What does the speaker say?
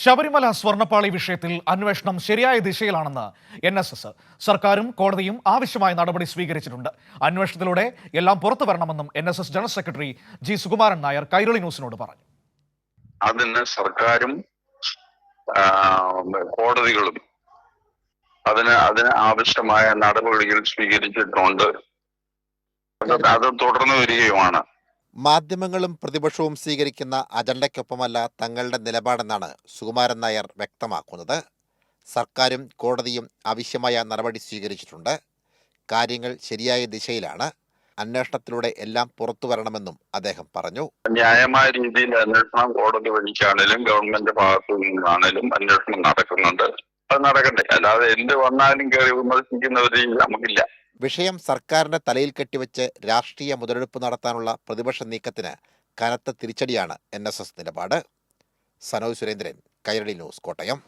ശബരിമല സ്വർണ്ണപ്പാളി വിഷയത്തിൽ അന്വേഷണം ശരിയായ ദിശയിലാണെന്ന് NSS. സർക്കാരും കോടതിയും ആവശ്യമായ നടപടി സ്വീകരിച്ചിട്ടുണ്ട്. അന്വേഷണത്തിലൂടെ എല്ലാം പുറത്തു വരണമെന്നും NSS general secretary G. Sukumaran Nair Kairali ന്യൂസിനോട് പറഞ്ഞു. അതിന് സർക്കാരും കോടതികളും അതിന് ആവശ്യമായ നടപടികൾ സ്വീകരിച്ചിട്ടുണ്ട്. അത് തുടർന്നു വരികയുമാണ്. മാധ്യമങ്ങളും പ്രതിപക്ഷവും സ്വീകരിക്കുന്ന അജണ്ടയ്ക്കൊപ്പമല്ല തങ്ങളുടെ നിലപാടെന്നാണ് സുകുമാരൻ നായർ വ്യക്തമാക്കുന്നത്. സർക്കാരും കോടതിയും ആവശ്യമായ നടപടി സ്വീകരിച്ചിട്ടുണ്ട്. കാര്യങ്ങൾ ശരിയായ ദിശയിലാണ്. അന്വേഷണത്തിലൂടെ എല്ലാം പുറത്തു വരണമെന്നും അദ്ദേഹം പറഞ്ഞു. ന്യായമായ രീതിയിൽ അന്വേഷണം കോടതി വഴിക്കാണേലും ഗവൺമെന്റ് ഭാഗത്തു നിന്നാണേലും അന്വേഷണം നടക്കുന്നുണ്ട്. അത് നടക്കട്ടെ. അല്ലാതെ എന്ത് വന്നാലും കയറി വിമർശിക്കുന്നവര് നമുക്കില്ല. വിഷയം സർക്കാരിന്റെ തലയിൽ കെട്ടിവെച്ച് രാഷ്ട്രീയ മുതലെടുപ്പ് നടത്താനുള്ള പ്രതിപക്ഷ നീക്കത്തിന് കനത്ത തിരിച്ചടിയാണ് NSS നിലപാട്. സനോജ് സുരേന്ദ്രൻ, കൈരളി ന്യൂസ്, കോട്ടയം.